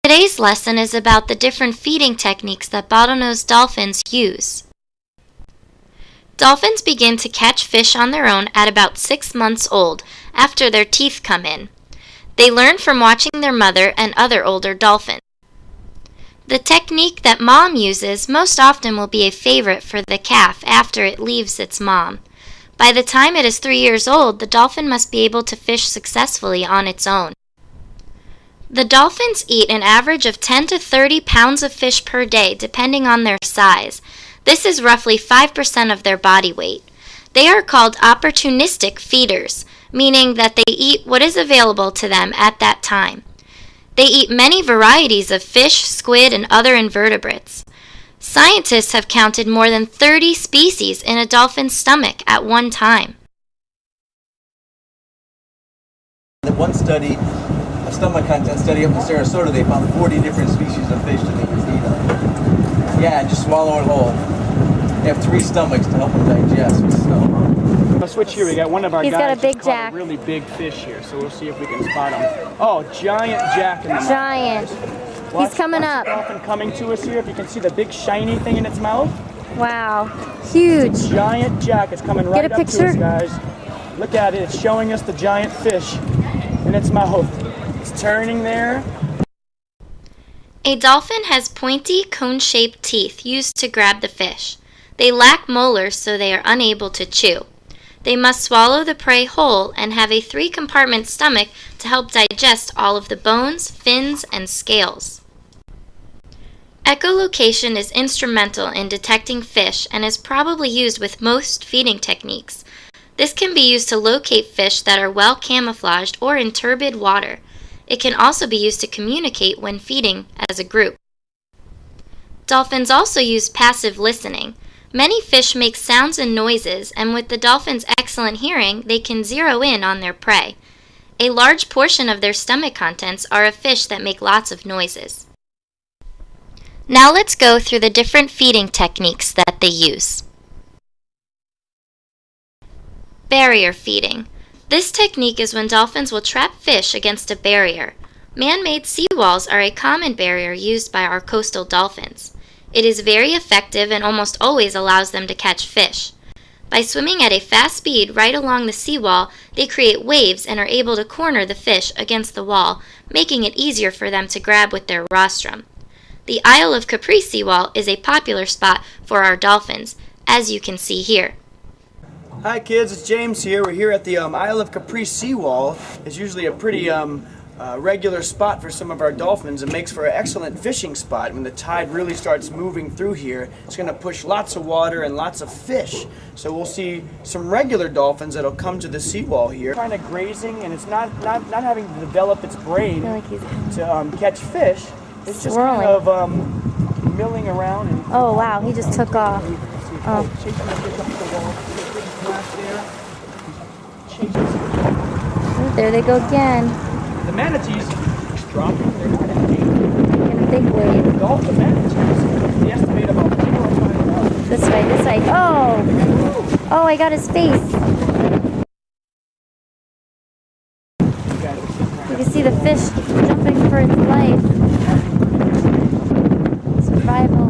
Today's lesson is about the different feeding techniques that bottlenose dolphins use. Dolphins begin to catch fish on their own at about 6 months old, after their teeth come in. They learn from watching their mother and other older dolphins. The technique that mom uses most often will be a favorite for the calf after it leaves its mom. By the time it is 3 years old, the dolphin must be able to fish successfully on its own. The dolphins eat an average of 10 to 30 pounds of fish per day, depending on their size. This is roughly 5% of their body weight. They are called opportunistic feeders, meaning that they eat what is available to them at that time. They eat many varieties of fish, squid, and other invertebrates. Scientists have counted more than 30 species in a dolphin's stomach at one time. In one study, a stomach content study up in Sarasota, they found 40 different species of fish that they can feed on. Yeah, just swallow it whole. They have 3 stomachs to help them digest. So. Let's switch here. We got one of our He's guys got a big caught jack. a really big fish here, so we'll see if we can spot him. Oh, giant jack in the mouth. Giant. Watch, He's coming watch up. the dolphin coming to us here. If you can see the big shiny thing in its mouth. Wow. Huge. Giant jack. It's coming right Get a up picture. to us, guys. Look at it. It's showing us the giant fish in its mouth. It's turning there. A dolphin has pointy, cone-shaped teeth used to grab the fish. They lack molars, so they are unable to chew. They must swallow the prey whole and have a 3-compartment stomach to help digest all of the bones, fins, and scales. Echolocation is instrumental in detecting fish and is probably used with most feeding techniques. This can be used to locate fish that are well camouflaged or in turbid water. It can also be used to communicate when feeding as a group. Dolphins also use passive listening. Many fish make sounds and noises, and with the dolphin's excellent hearing, they can zero in on their prey. A large portion of their stomach contents are of fish that make lots of noises. Now let's go through the different feeding techniques that they use. Barrier feeding. This technique is when dolphins will trap fish against a barrier. Man-made seawalls are a common barrier used by our coastal dolphins. It is very effective and almost always allows them to catch fish. By swimming at a fast speed right along the seawall, they create waves and are able to corner the fish against the wall, making it easier for them to grab with their rostrum. The Isle of Capri seawall is a popular spot for our dolphins, as you can see here. Hi kids, it's James here. We're here at the Isle of Capri seawall. It's usually a pretty regular spot for some of our dolphins. It makes for an excellent fishing spot. When the tide really starts moving through here, it's going to push lots of water and lots of fish. So we'll see some regular dolphins that'll come to the seawall here. Kind of grazing, and it's not having to develop its brain to catch fish. It's just kind of milling around. And Oh wow, he just took off. Oh. Chasing the fish up the wall. Ooh, there they go again. The manatees are dropping. They're not in danger. In a big wave. The manatees, they estimate about 4 or 5 This way, this way. Oh! Oh, I got his face. You can see the fish jumping for its life. Survival.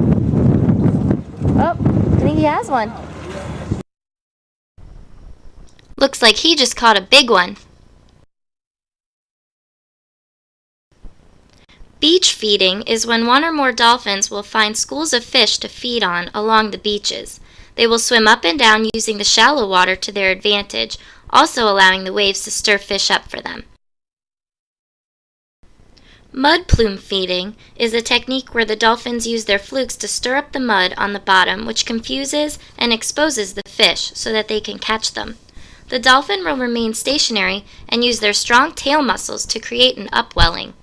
Oh, I think he has one. Looks like he just caught a big one. Beach feeding is when one or more dolphins will find schools of fish to feed on along the beaches. They will swim up and down using the shallow water to their advantage, also allowing the waves to stir fish up for them. Mud plume feeding is a technique where the dolphins use their flukes to stir up the mud on the bottom, which confuses and exposes the fish so that they can catch them. The dolphin will remain stationary and use their strong tail muscles to create an upwelling.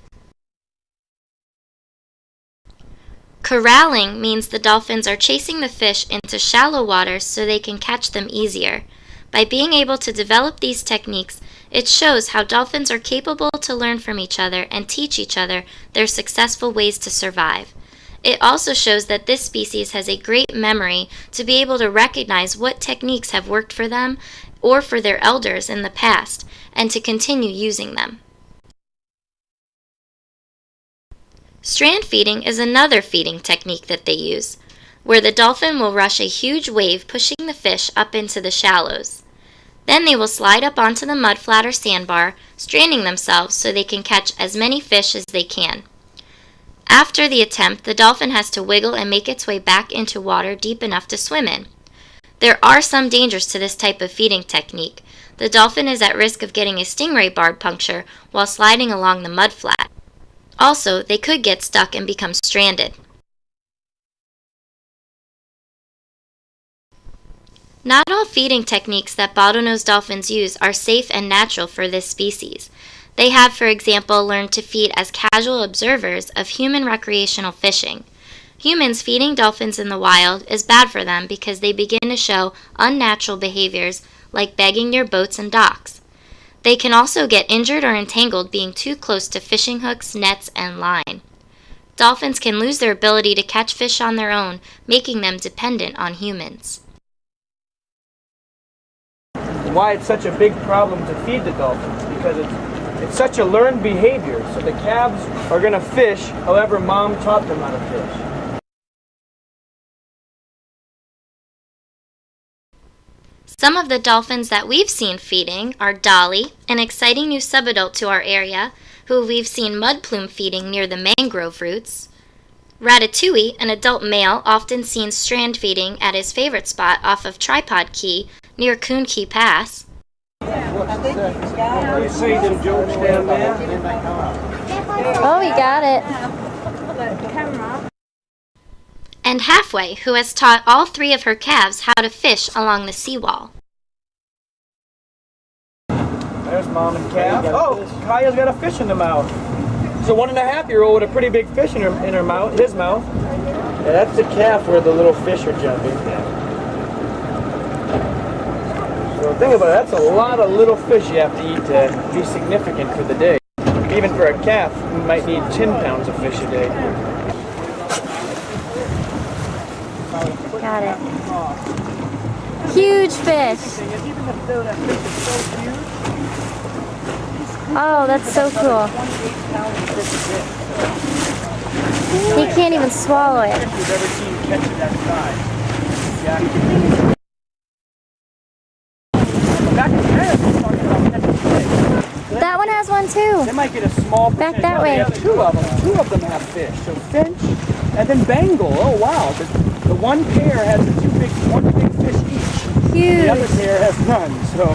Corralling means the dolphins are chasing the fish into shallow waters so they can catch them easier. By being able to develop these techniques, it shows how dolphins are capable to learn from each other and teach each other their successful ways to survive. It also shows that this species has a great memory to be able to recognize what techniques have worked for them or for their elders in the past, and to continue using them. Strand feeding is another feeding technique that they use, where the dolphin will rush a huge wave pushing the fish up into the shallows. Then they will slide up onto the mudflat or sandbar, stranding themselves so they can catch as many fish as they can. After the attempt, the dolphin has to wiggle and make its way back into water deep enough to swim in. There are some dangers to this type of feeding technique. The dolphin is at risk of getting a stingray barb puncture while sliding along the mudflat. Also, they could get stuck and become stranded. Not all feeding techniques that bottlenose dolphins use are safe and natural for this species. They have, for example, learned to feed as casual observers of human recreational fishing. Humans feeding dolphins in the wild is bad for them because they begin to show unnatural behaviors like begging near boats and docks. They can also get injured or entangled being too close to fishing hooks, nets, and line. Dolphins can lose their ability to catch fish on their own, making them dependent on humans. Why it's such a big problem to feed the dolphins, because it's such a learned behavior. So the calves are going to fish however mom taught them how to fish. Some of the dolphins that we've seen feeding are Dolly, an exciting new subadult to our area, who we've seen mud plume feeding near the mangrove roots. Ratatouille, an adult male often seen strand feeding at his favorite spot off of Tripod Key near Coon Key Pass. You see them jokes down there? Oh, we got it. And Halfway, who has taught all three of her calves how to fish along the seawall. There's mom and calf. Oh, Kaya's got a fish in the mouth. It's a 1.5-year-old with a pretty big fish in her mouth, his mouth. Yeah, that's the calf where the little fish are jumping. So think about it, that's a lot of little fish you have to eat to be significant for the day. Even for a calf, you might need 10 pounds of fish a day. Got it. Huge fish. Oh, that's so cool. He can't even swallow it. You've ever seen catch of that size. Yeah. Back there, they're talking about catching fish. That one has one too. They might get a small Back percentage. that No, way. they have two of them. Two of them have fish. So finch and then Bengal. Oh wow. The one pair has one big fish each. Huge. The other pair has none. So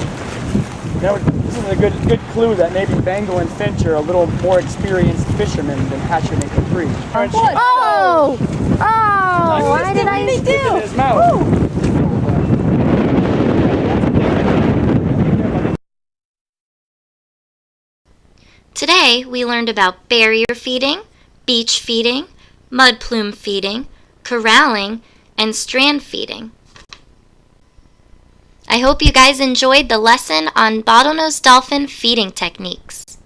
this is a good clue that maybe Bengal and finch are a little more experienced fishermen than Hatchet and Capri. Oh! Oh! Why did I do? In his mouth. Today, we learned about barrier feeding, beach feeding, mud plume feeding, corralling, and strand feeding. I hope you guys enjoyed the lesson on bottlenose dolphin feeding techniques.